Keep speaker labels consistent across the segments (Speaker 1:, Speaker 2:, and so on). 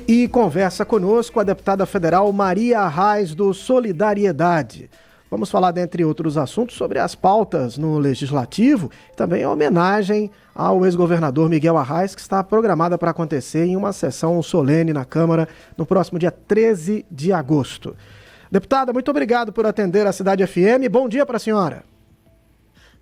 Speaker 1: E conversa conosco a deputada federal Maria Arraes, do Solidariedade. Vamos falar, dentre outros assuntos, sobre as pautas no Legislativo, também a homenagem ao ex-governador Miguel Arraes, que está programada para acontecer em uma sessão solene na Câmara no próximo dia 13 de agosto. Deputada, muito obrigado por atender a Cidade FM. Bom dia para a senhora.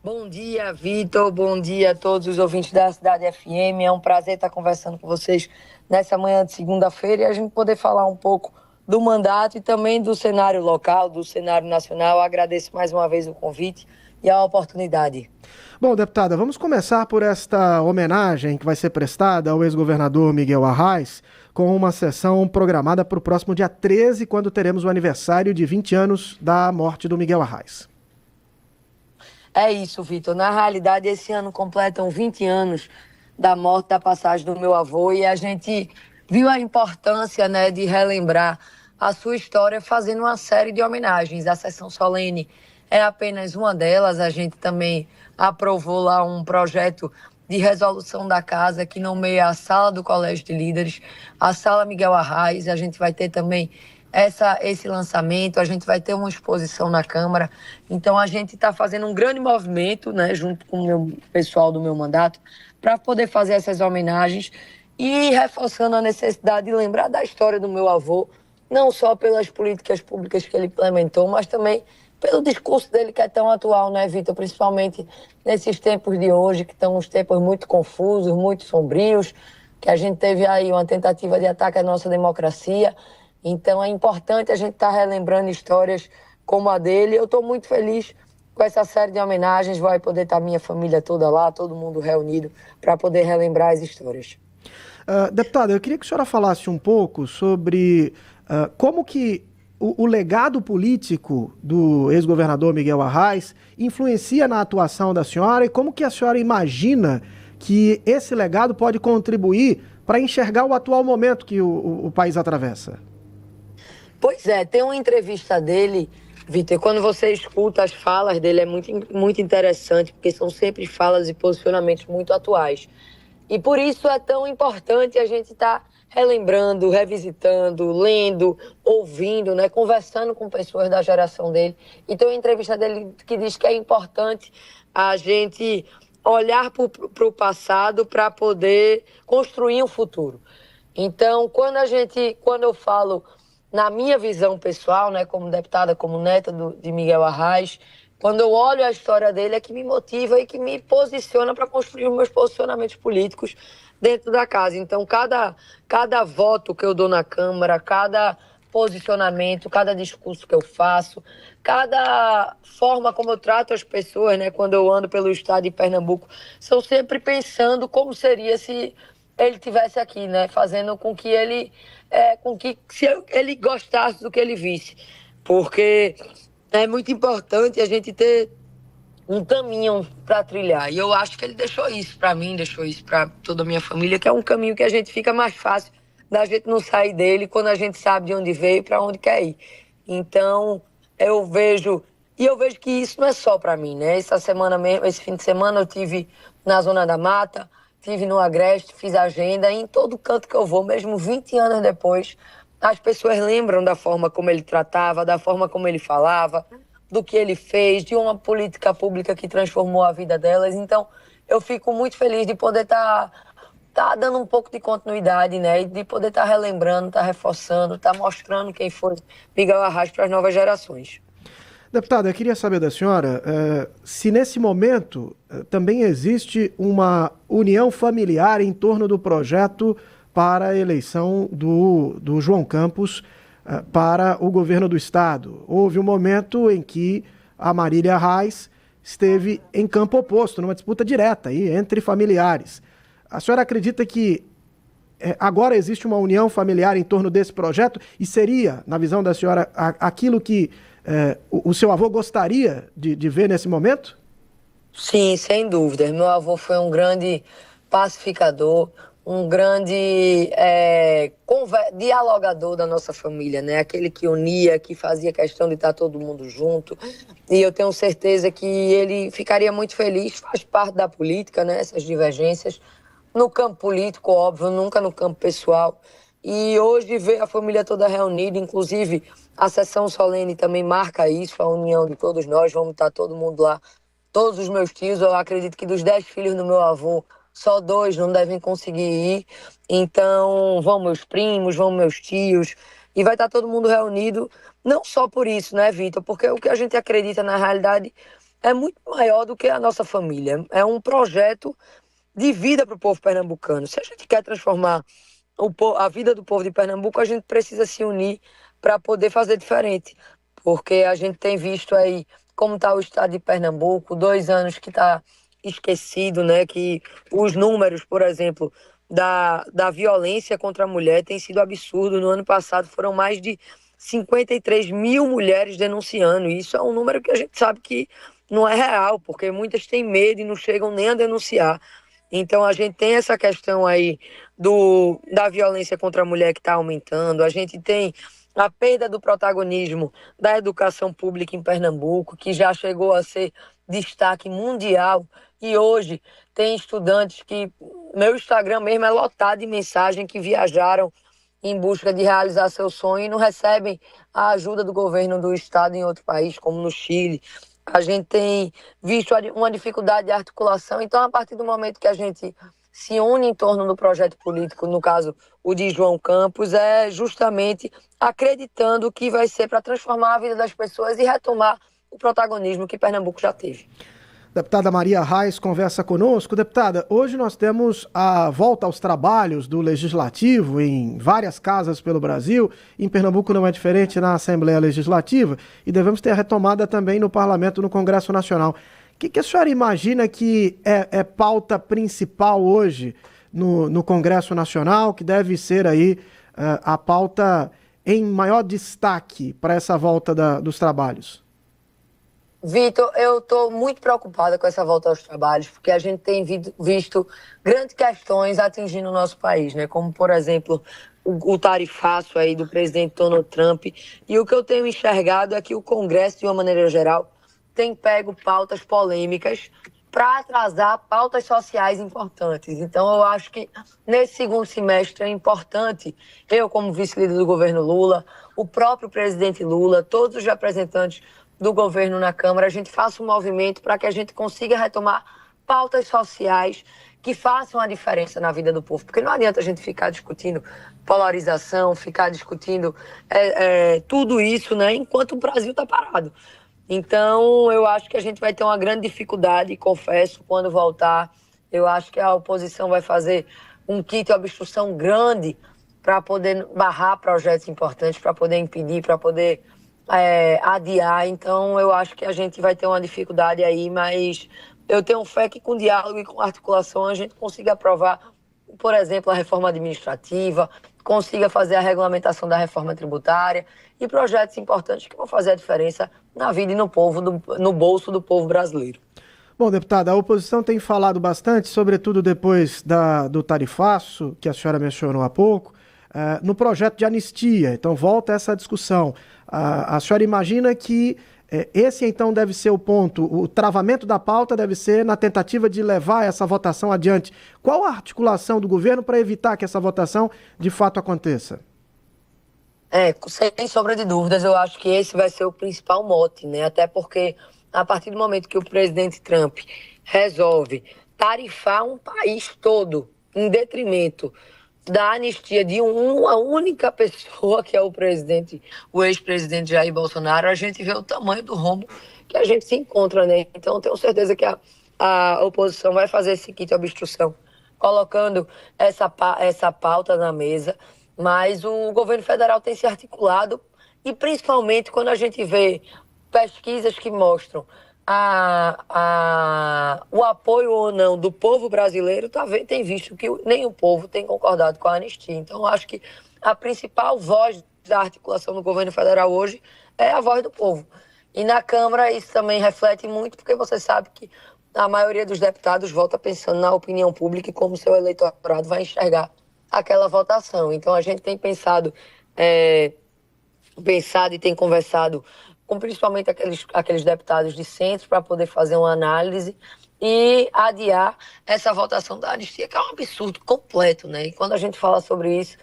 Speaker 2: Bom dia, Vitor. Bom dia a todos os ouvintes da Cidade FM. É um prazer estar conversando com vocês nessa manhã de segunda-feira e a gente poder falar um pouco do mandato e também do cenário local, do cenário nacional. Eu agradeço mais uma vez o convite e a oportunidade.
Speaker 1: Bom, deputada, vamos começar por esta homenagem que vai ser prestada ao ex-governador Miguel Arraes, com uma sessão programada para o próximo dia 13, quando teremos o aniversário de 20 anos da morte do Miguel Arraes.
Speaker 2: É isso, Vitor. Na realidade, esse ano completam 20 anos da morte, da passagem do meu avô, e a gente viu a importância, de relembrar a sua história fazendo uma série de homenagens. A sessão solene é apenas uma delas. A gente também aprovou lá um projeto de resolução da casa que nomeia a sala do Colégio de Líderes, a sala Miguel Arraes. A gente vai ter também esse lançamento, a gente vai ter uma exposição na Câmara. Então a gente está fazendo um grande movimento, junto com o meu pessoal do meu mandato, para poder fazer essas homenagens e reforçando a necessidade de lembrar da história do meu avô, não só pelas políticas públicas que ele implementou, mas também pelo discurso dele que é tão atual, Vitor? Principalmente nesses tempos de hoje, que estão uns tempos muito confusos, muito sombrios, que a gente teve aí uma tentativa de ataque à nossa democracia. Então é importante a gente estar relembrando histórias como a dele. Eu estou muito feliz com essa série de homenagens. Vai poder estar minha família toda lá, todo mundo reunido, para poder relembrar as histórias.
Speaker 1: Deputada, eu queria que a senhora falasse um pouco sobre como que o legado político do ex-governador Miguel Arraes influencia na atuação da senhora e como que a senhora imagina que esse legado pode contribuir para enxergar o atual momento que o país atravessa.
Speaker 2: Pois é, tem uma entrevista dele, Vitor, quando você escuta as falas dele é muito interessante, porque são sempre falas e posicionamentos muito atuais. E por isso é tão importante a gente estar relembrando, revisitando, lendo, ouvindo, conversando com pessoas da geração dele. E tem uma entrevista dele que diz que é importante a gente olhar para o passado para poder construir um futuro. Então, quando eu falo na minha visão pessoal, como deputada, como neta de Miguel Arraes, quando eu olho a história dele, é que me motiva e que me posiciona para construir os meus posicionamentos políticos dentro da casa. Então, cada voto que eu dou na Câmara, cada posicionamento, cada discurso que eu faço, cada forma como eu trato as pessoas, quando eu ando pelo estado de Pernambuco, são sempre pensando como seria se ele estivesse aqui, fazendo com que se ele gostasse do que ele visse. Porque é muito importante a gente ter um caminho para trilhar. E eu acho que ele deixou isso para mim, deixou isso para toda a minha família, que é um caminho que a gente fica mais fácil da gente não sair dele quando a gente sabe de onde veio e para onde quer ir. Então, eu vejo que isso não é só para mim, Essa semana mesmo, esse fim de semana eu tive na Zona da Mata, tive no Agreste, fiz agenda, e em todo canto que eu vou, mesmo 20 anos depois, as pessoas lembram da forma como ele tratava, da forma como ele falava, do que ele fez, de uma política pública que transformou a vida delas. Então, eu fico muito feliz de poder estar dando um pouco de continuidade, e de poder estar relembrando, estar reforçando, estar mostrando quem foi Miguel Arraes para as novas gerações.
Speaker 1: Deputada, eu queria saber da senhora se nesse momento também existe uma união familiar em torno do projeto para a eleição do João Campos para o governo do estado. Houve um momento em que a Marília Arraes esteve em campo oposto, numa disputa direta aí, entre familiares. A senhora acredita que agora existe uma união familiar em torno desse projeto e seria, na visão da senhora, aquilo que o seu avô gostaria de ver nesse momento?
Speaker 2: Sim, sem dúvida. Meu avô foi um grande pacificador, um grande dialogador da nossa família, Aquele que unia, que fazia questão de estar todo mundo junto. E eu tenho certeza que ele ficaria muito feliz, faz parte da política, Essas divergências. No campo político, óbvio, nunca no campo pessoal. E hoje ver a família toda reunida, inclusive a sessão solene também marca isso, a união de todos nós, vamos estar todo mundo lá, todos os meus tios. Eu acredito que dos 10 filhos do meu avô, só 2 não devem conseguir ir. Então vão meus primos, vão meus tios, e vai estar todo mundo reunido, não só por isso, né, Vitor? Porque o que a gente acredita na realidade é muito maior do que a nossa família. É um projeto de vida para o povo pernambucano. Se a gente quer transformar a vida do povo de Pernambuco, a gente precisa se unir para poder fazer diferente. Porque a gente tem visto aí como está o estado de Pernambuco, 2 anos que está esquecido, né? Que os números, por exemplo, da violência contra a mulher tem sido absurdo. No ano passado foram mais de 53 mil mulheres denunciando. E isso é um número que a gente sabe que não é real, porque muitas têm medo e não chegam nem a denunciar. Então a gente tem essa questão aí da violência contra a mulher que está aumentando. A gente tem a perda do protagonismo da educação pública em Pernambuco, que já chegou a ser destaque mundial. E hoje tem estudantes que... Meu Instagram mesmo é lotado de mensagem que viajaram em busca de realizar seu sonho e não recebem a ajuda do governo do estado em outro país, como no Chile. A gente tem visto uma dificuldade de articulação. Então, a partir do momento que a gente se une em torno do projeto político, no caso o de João Campos, é justamente acreditando que vai ser para transformar a vida das pessoas e retomar o protagonismo que Pernambuco já teve.
Speaker 1: Deputada Maria Reis conversa conosco. Deputada, hoje nós temos a volta aos trabalhos do Legislativo em várias casas pelo Brasil. Em Pernambuco não é diferente na Assembleia Legislativa e devemos ter a retomada também no Parlamento, no Congresso Nacional. O que a senhora imagina que é pauta principal hoje no Congresso Nacional, que deve ser aí a pauta em maior destaque para essa volta dos trabalhos?
Speaker 2: Vitor, eu estou muito preocupada com essa volta aos trabalhos, porque a gente tem visto grandes questões atingindo o nosso país, né? Como, por exemplo, o tarifaço aí do presidente Donald Trump. E o que eu tenho enxergado é que o Congresso, de uma maneira geral, tem pego pautas polêmicas para atrasar pautas sociais importantes. Então, eu acho que nesse segundo semestre é importante, eu como vice-líder do governo Lula, o próprio presidente Lula, todos os representantes do governo na Câmara, a gente faça um movimento para que a gente consiga retomar pautas sociais que façam a diferença na vida do povo. Porque não adianta a gente ficar discutindo polarização, ficar discutindo tudo isso, né, enquanto o Brasil está parado. Então, eu acho que a gente vai ter uma grande dificuldade, confesso, quando voltar. Eu acho que a oposição vai fazer um kit de obstrução grande para poder barrar projetos importantes, para poder impedir, para poder adiar. Então, eu acho que a gente vai ter uma dificuldade aí, mas eu tenho fé que com diálogo e com articulação a gente consiga aprovar, por exemplo, a reforma administrativa, consiga fazer a regulamentação da reforma tributária e projetos importantes que vão fazer a diferença na vida e no bolso do povo brasileiro.
Speaker 1: Bom, deputada, a oposição tem falado bastante, sobretudo depois do tarifaço, que a senhora mencionou há pouco, no projeto de anistia. Então, volta essa discussão. A senhora imagina que esse, então, deve ser o ponto, o travamento da pauta deve ser na tentativa de levar essa votação adiante. Qual a articulação do governo para evitar que essa votação, de fato, aconteça?
Speaker 2: Sem sombra de dúvidas, eu acho que esse vai ser o principal mote, né? Até porque, a partir do momento que o presidente Trump resolve tarifar um país todo em detrimento da anistia de uma única pessoa, que é o ex-presidente Jair Bolsonaro, a gente vê o tamanho do rombo que a gente se encontra, né? Então, tenho certeza que a oposição vai fazer esse kit de obstrução, colocando essa pauta na mesa, mas o governo federal tem se articulado, e principalmente quando a gente vê pesquisas que mostram o apoio ou não do povo brasileiro, tem visto que nem o povo tem concordado com a anistia. Então, acho que a principal voz da articulação do governo federal hoje é a voz do povo. E na Câmara isso também reflete muito, porque você sabe que a maioria dos deputados vota pensando na opinião pública e como seu eleitorado vai enxergar aquela votação. Então, a gente tem pensado e tem conversado com principalmente aqueles deputados de centro para poder fazer uma análise e adiar essa votação da anistia, que é um absurdo completo, né? E quando a gente fala sobre isso,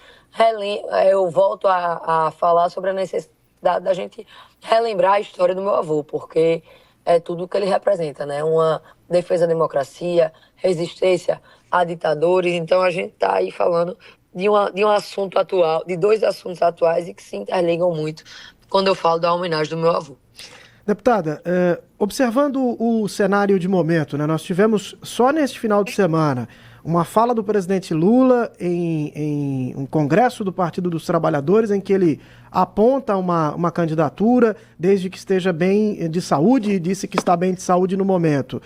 Speaker 2: eu volto a falar sobre a necessidade da gente relembrar a história do meu avô, porque é tudo o que ele representa, né? Uma defesa da democracia, resistência a ditadores. Então a gente está aí falando de um assunto atual, de dois assuntos atuais e que se interligam muito quando eu falo da homenagem do meu avô.
Speaker 1: Deputada, observando o cenário de momento, né, nós tivemos só neste final de semana uma fala do presidente Lula em um congresso do Partido dos Trabalhadores em que ele aponta uma candidatura desde que esteja bem de saúde e disse que está bem de saúde no momento.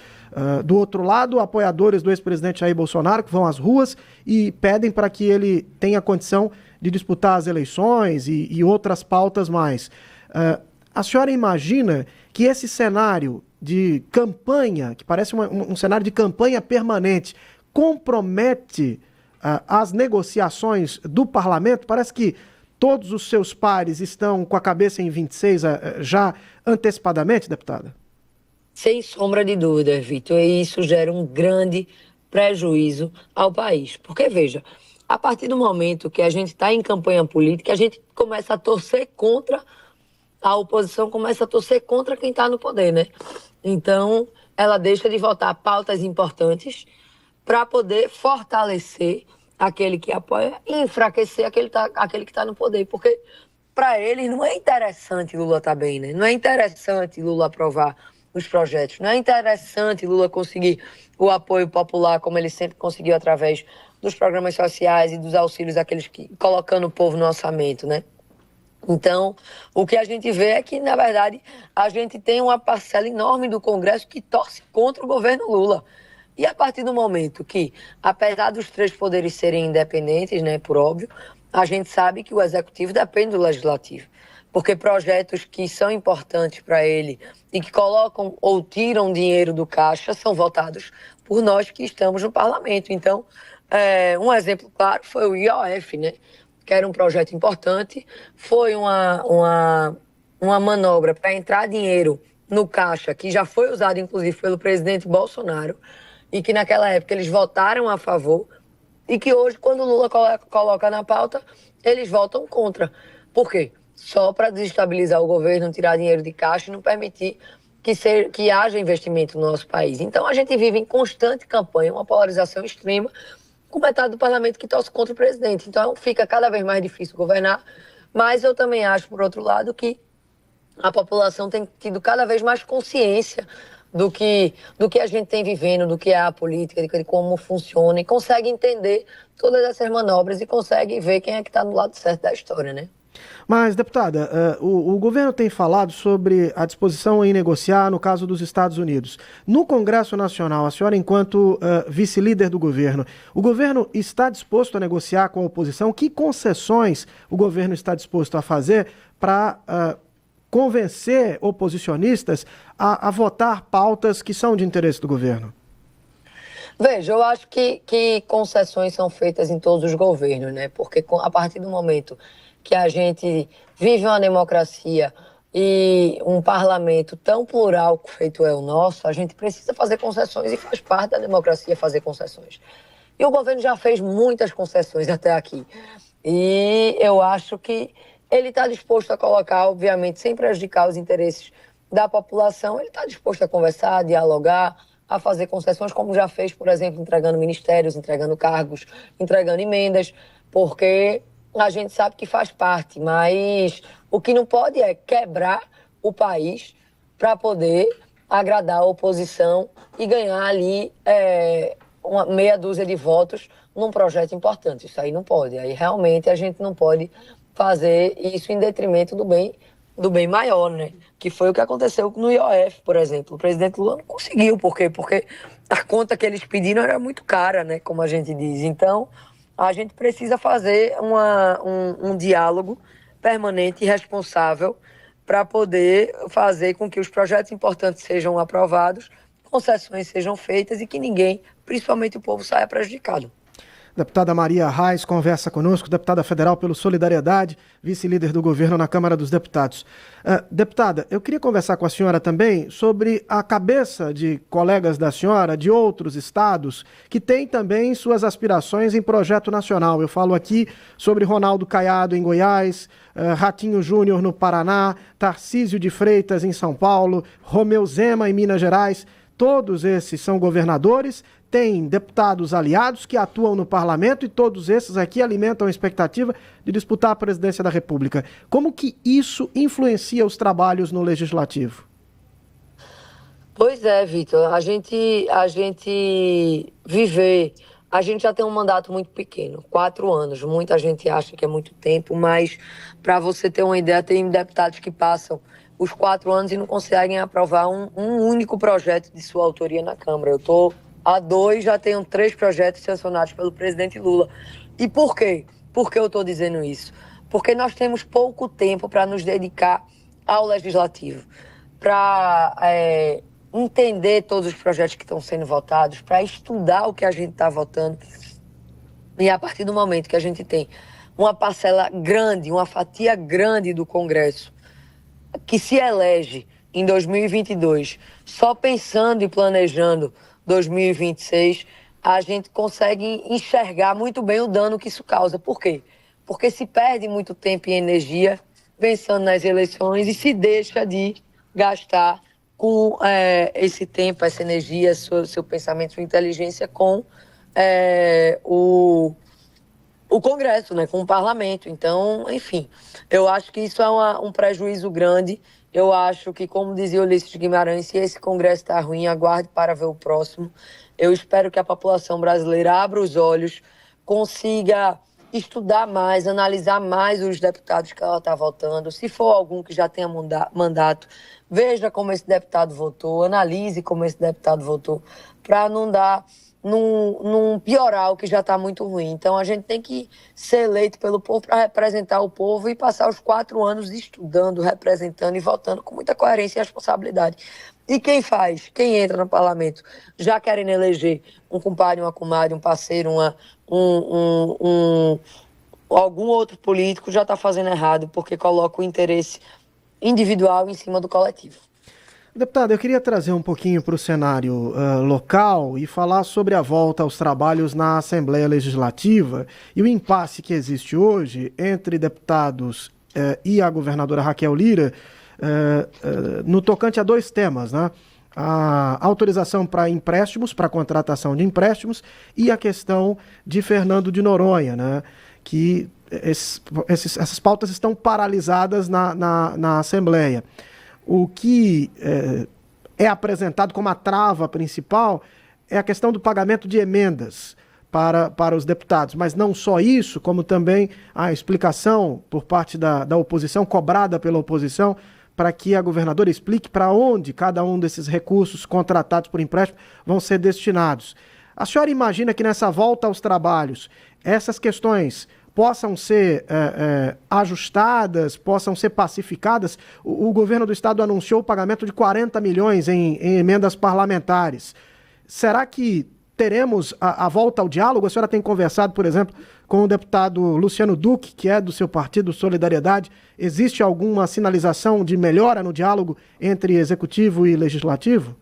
Speaker 1: Do outro lado, apoiadores do ex-presidente Jair Bolsonaro que vão às ruas e pedem para que ele tenha condição de disputar as eleições e outras pautas mais. A senhora imagina que esse cenário de campanha, que parece um cenário de campanha permanente, compromete as negociações do parlamento? Parece que todos os seus pares estão com a cabeça em 26 já antecipadamente, deputada?
Speaker 2: Sem sombra de dúvida, Vitor, e isso gera um grande prejuízo ao país. Porque, veja, a partir do momento que a gente está em campanha política, a gente começa a torcer contra a oposição, começa a torcer contra quem está no poder, né? Então, ela deixa de votar pautas importantes para poder fortalecer aquele que apoia e enfraquecer aquele que está no poder. Porque, para eles, não é interessante Lula estar bem, né? Não é interessante Lula aprovar os projetos. Não é interessante Lula conseguir o apoio popular, como ele sempre conseguiu através dos programas sociais e dos auxílios daqueles que colocando o povo no orçamento, né? Então, o que a gente vê é que, na verdade, a gente tem uma parcela enorme do Congresso que torce contra o governo Lula. E a partir do momento que, apesar dos três poderes serem independentes, né, por óbvio, a gente sabe que o Executivo depende do Legislativo. Porque projetos que são importantes para ele e que colocam ou tiram dinheiro do caixa são votados por nós que estamos no Parlamento. Então, um exemplo claro foi o IOF, né? Que era um projeto importante, foi uma manobra para entrar dinheiro no caixa, que já foi usado, inclusive, pelo presidente Bolsonaro, e que naquela época eles votaram a favor, e que hoje, quando o Lula coloca na pauta, eles votam contra. Por quê? Só para desestabilizar o governo, tirar dinheiro de caixa e não permitir que haja investimento no nosso país. Então, a gente vive em constante campanha, uma polarização extrema, com metade do parlamento que torce contra o presidente. Então, fica cada vez mais difícil governar. Mas eu também acho, por outro lado, que a população tem tido cada vez mais consciência do que a gente tem vivendo, do que é a política, de como funciona, e consegue entender todas essas manobras e consegue ver quem é que está no lado certo da história, né?
Speaker 1: Mas, deputada, o governo tem falado sobre a disposição em negociar no caso dos Estados Unidos. No Congresso Nacional, a senhora, enquanto vice-líder do governo está disposto a negociar com a oposição? Que concessões o governo está disposto a fazer para convencer oposicionistas a votar pautas que são de interesse do governo?
Speaker 2: Veja, eu acho que concessões são feitas em todos os governos, né? Porque a partir do momento que a gente vive uma democracia e um parlamento tão plural feito é o nosso, a gente precisa fazer concessões e faz parte da democracia fazer concessões. E o governo já fez muitas concessões até aqui. E eu acho que ele está disposto a colocar, obviamente, sem prejudicar os interesses da população, ele está disposto a conversar, a dialogar, a fazer concessões, como já fez, por exemplo, entregando ministérios, entregando cargos, entregando emendas, porque a gente sabe que faz parte, mas o que não pode é quebrar o país para poder agradar a oposição e ganhar ali uma meia dúzia de votos num projeto importante. Isso aí não pode. Aí realmente a gente não pode fazer isso em detrimento do bem maior, né? Que foi o que aconteceu no IOF, por exemplo. O presidente Lula não conseguiu. Por quê? Porque a conta que eles pediram era muito cara, né? Como a gente diz. Então, a gente precisa fazer um diálogo permanente e responsável para poder fazer com que os projetos importantes sejam aprovados, concessões sejam feitas e que ninguém, principalmente o povo, saia prejudicado.
Speaker 1: Deputada Maria Reis conversa conosco, deputada federal pelo Solidariedade, vice-líder do governo na Câmara dos Deputados. Deputada, eu queria conversar com a senhora também sobre a cabeça de colegas da senhora de outros estados que têm também suas aspirações em projeto nacional. Eu falo aqui sobre Ronaldo Caiado em Goiás, Ratinho Júnior no Paraná, Tarcísio de Freitas em São Paulo, Romeu Zema em Minas Gerais. Todos esses são governadores, têm deputados aliados que atuam no parlamento e todos esses aqui alimentam a expectativa de disputar a presidência da República. Como que isso influencia os trabalhos no Legislativo?
Speaker 2: Pois é, Vitor, a gente já tem um mandato muito pequeno, 4 anos. Muita gente acha que é muito tempo, mas para você ter uma ideia, tem deputados que passam os 4 anos e não conseguem aprovar um único projeto de sua autoria na Câmara. Eu estou há 2, já tenho 3 projetos sancionados pelo presidente Lula. E por quê? Por que eu estou dizendo isso? Porque nós temos pouco tempo para nos dedicar ao Legislativo, para entender todos os projetos que estão sendo votados, para estudar o que a gente está votando. E a partir do momento que a gente tem uma parcela grande, uma fatia grande do Congresso, que se elege em 2022, só pensando e planejando 2026, a gente consegue enxergar muito bem o dano que isso causa. Por quê? Porque se perde muito tempo e energia pensando nas eleições e se deixa de gastar com esse tempo, essa energia, seu pensamento, sua inteligência com o Congresso, né, com o Parlamento. Então, enfim, eu acho que isso é um prejuízo grande. Eu acho que, como dizia Ulisses Guimarães, se esse Congresso está ruim, aguarde para ver o próximo. Eu espero que a população brasileira abra os olhos, consiga estudar mais, analisar mais os deputados que ela está votando. Se for algum que já tenha mandato, veja como esse deputado votou, analise como esse deputado votou, para não piorar o que já está muito ruim. Então, a gente tem que ser eleito pelo povo para representar o povo e passar os 4 anos estudando, representando e votando com muita coerência e responsabilidade. E quem entra no parlamento, já querendo eleger um compadre, uma comadre, um parceiro, algum outro político, já está fazendo errado, porque coloca o interesse individual em cima do coletivo.
Speaker 1: Deputado, eu queria trazer um pouquinho para o cenário local e falar sobre a volta aos trabalhos na Assembleia Legislativa e o impasse que existe hoje entre deputados e a governadora Raquel Lira no tocante a 2 temas, né? A autorização para empréstimos, para contratação de empréstimos e a questão de Fernando de Noronha, né? Que essas pautas estão paralisadas na Assembleia. O que é apresentado como a trava principal é a questão do pagamento de emendas para os deputados. Mas não só isso, como também a explicação por parte da oposição, cobrada pela oposição, para que a governadora explique para onde cada um desses recursos contratados por empréstimo vão ser destinados. A senhora imagina que nessa volta aos trabalhos, essas questões possam ser ajustadas, possam ser pacificadas? O governo do estado anunciou o pagamento de 40 milhões em emendas parlamentares. Será que teremos a volta ao diálogo? A senhora tem conversado, por exemplo, com o deputado Luciano Duque, que é do seu partido Solidariedade. Existe alguma sinalização de melhora no diálogo entre executivo e legislativo?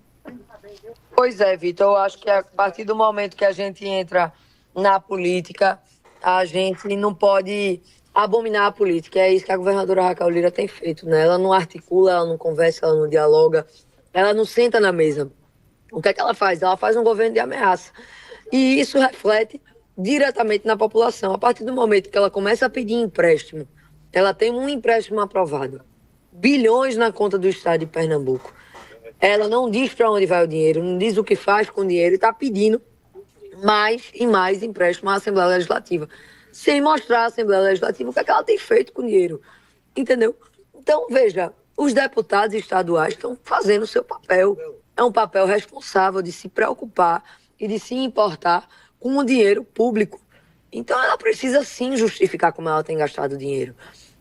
Speaker 2: Pois é, Vitor. Eu acho que a partir do momento que a gente entra na política, a gente não pode abominar a política. É isso que a governadora Raquel Lira tem feito, né? Ela não articula, ela não conversa, ela não dialoga, ela não senta na mesa. O que é que ela faz? Ela faz um governo de ameaça. E isso reflete diretamente na população. A partir do momento que ela começa a pedir empréstimo, ela tem um empréstimo aprovado, bilhões na conta do estado de Pernambuco. Ela não diz para onde vai o dinheiro, não diz o que faz com o dinheiro e está pedindo mais e mais empréstimo à Assembleia Legislativa, sem mostrar à Assembleia Legislativa o que é que ela tem feito com o dinheiro. Entendeu? Então, veja, os deputados estaduais estão fazendo o seu papel. É um papel responsável de se preocupar e de se importar com o dinheiro público. Então, ela precisa sim justificar como ela tem gastado o dinheiro.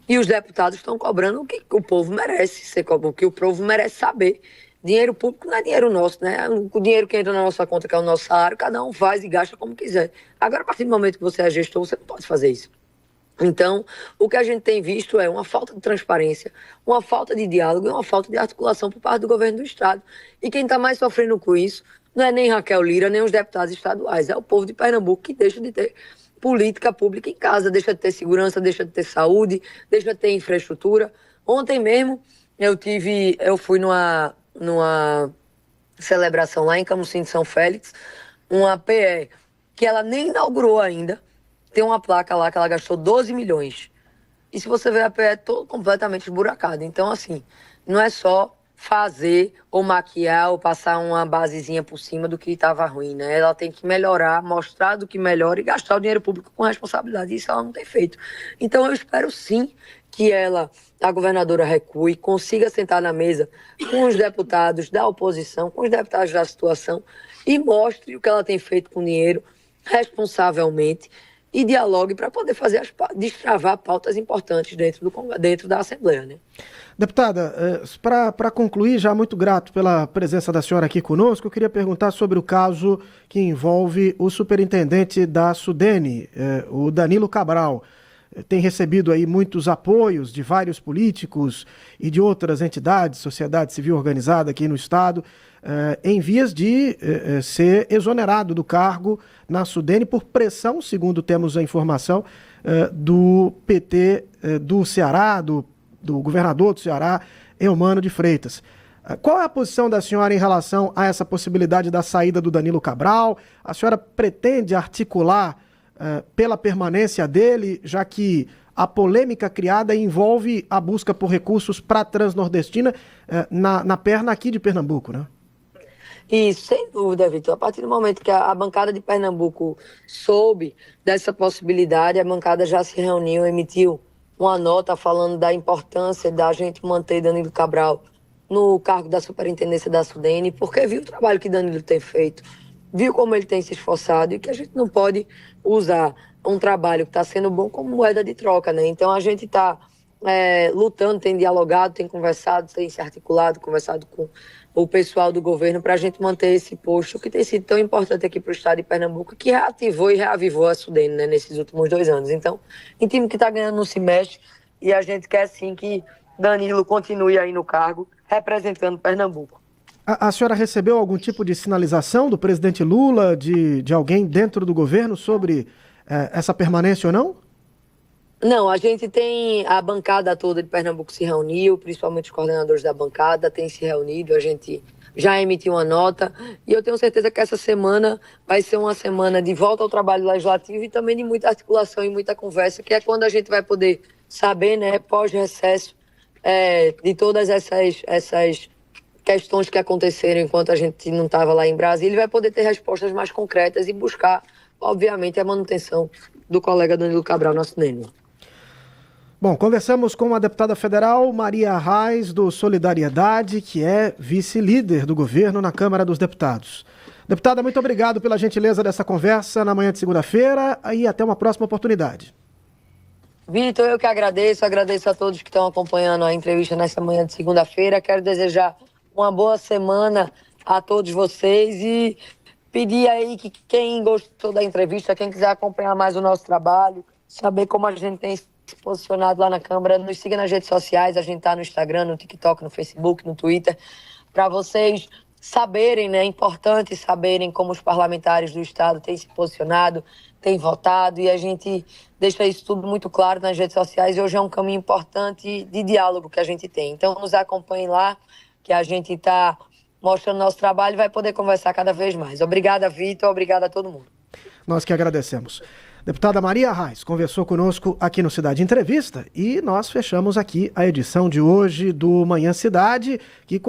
Speaker 2: E os deputados estão cobrando o que o povo merece ser cobrado, o que o povo merece saber. Dinheiro público não é dinheiro nosso, né? O dinheiro que entra na nossa conta, que é o nosso salário, cada um faz e gasta como quiser. Agora, a partir do momento que você é gestor, você não pode fazer isso. Então, o que a gente tem visto é uma falta de transparência, uma falta de diálogo e uma falta de articulação por parte do governo do Estado. E quem está mais sofrendo com isso não é nem Raquel Lira, nem os deputados estaduais, é o povo de Pernambuco que deixa de ter política pública em casa, deixa de ter segurança, deixa de ter saúde, deixa de ter infraestrutura. Ontem mesmo eu fui numa celebração lá em Camusim de São Félix, uma PE que ela nem inaugurou ainda. Tem uma placa lá que ela gastou 12 milhões. E se você ver a PE, é todo completamente esburacado. Então, assim, não é só fazer ou maquiar ou passar uma basezinha por cima do que estava ruim, né? Ela tem que melhorar, mostrar do que melhora e gastar o dinheiro público com responsabilidade. Isso ela não tem feito. Então, eu espero sim que a governadora recue, consiga sentar na mesa com os deputados da oposição, com os deputados da situação e mostre o que ela tem feito com o dinheiro responsavelmente e dialogue para poder destravar pautas importantes dentro da Assembleia, né?
Speaker 1: Deputada, para concluir, já muito grato pela presença da senhora aqui conosco, eu queria perguntar sobre o caso que envolve o superintendente da SUDENE, o Danilo Cabral. Tem recebido aí muitos apoios de vários políticos e de outras entidades, sociedade civil organizada aqui no estado, em vias de ser exonerado do cargo na SUDENE por pressão, segundo temos a informação, do PT do Ceará, do governador do Ceará, Eumano de Freitas. Qual é a posição da senhora em relação a essa possibilidade da saída do Danilo Cabral? A senhora pretende articular pela permanência dele, já que a polêmica criada envolve a busca por recursos para a Transnordestina na perna aqui de Pernambuco, né?
Speaker 2: Isso, sem dúvida, Vitor. A partir do momento que a bancada de Pernambuco soube dessa possibilidade, a bancada já se reuniu, emitiu uma nota falando da importância da gente manter Danilo Cabral no cargo da superintendência da SUDENE, porque viu o trabalho que Danilo tem feito, viu como ele tem se esforçado e que a gente não pode usar um trabalho que está sendo bom como moeda de troca, né? Então a gente está lutando, tem dialogado, tem conversado, tem se articulado, conversado com o pessoal do governo para a gente manter esse posto que tem sido tão importante aqui para o estado de Pernambuco, que reativou e reavivou a SUDENE, né, nesses últimos 2 anos. Então, em time que está ganhando não se mexe e a gente quer sim que Danilo continue aí no cargo, representando Pernambuco.
Speaker 1: A senhora recebeu algum tipo de sinalização do presidente Lula, de alguém dentro do governo sobre essa permanência ou não?
Speaker 2: Não, a gente tem a bancada toda de Pernambuco se reuniu, principalmente os coordenadores da bancada têm se reunido, a gente já emitiu uma nota e eu tenho certeza que essa semana vai ser uma semana de volta ao trabalho legislativo e também de muita articulação e muita conversa, que é quando a gente vai poder saber, né, pós-recesso, de todas essas questões que aconteceram enquanto a gente não estava lá em Brasília, vai poder ter respostas mais concretas e buscar, obviamente, a manutenção do colega Danilo Cabral, nosso neném.
Speaker 1: Bom, conversamos com a deputada federal Maria Arraes, do Solidariedade, que é vice-líder do governo na Câmara dos Deputados. Deputada, muito obrigado pela gentileza dessa conversa na manhã de segunda-feira e até uma próxima oportunidade.
Speaker 2: Vitor, eu que agradeço a todos que estão acompanhando a entrevista nessa manhã de segunda-feira. Quero desejar uma boa semana a todos vocês e pedir aí que quem gostou da entrevista, quem quiser acompanhar mais o nosso trabalho, saber como a gente tem se posicionado lá na Câmara, nos siga nas redes sociais, a gente está no Instagram, no TikTok, no Facebook, no Twitter, para vocês saberem, né, é importante saberem como os parlamentares do Estado têm se posicionado, têm votado, e a gente deixa isso tudo muito claro nas redes sociais, e hoje é um caminho importante de diálogo que a gente tem. Então nos acompanhem lá, que a gente está mostrando nosso trabalho e vai poder conversar cada vez mais. Obrigada, Vitor, obrigada a todo mundo.
Speaker 1: Nós que agradecemos. Deputada Maria Arraes conversou conosco aqui no Cidade Entrevista e nós fechamos aqui a edição de hoje do Manhã Cidade, que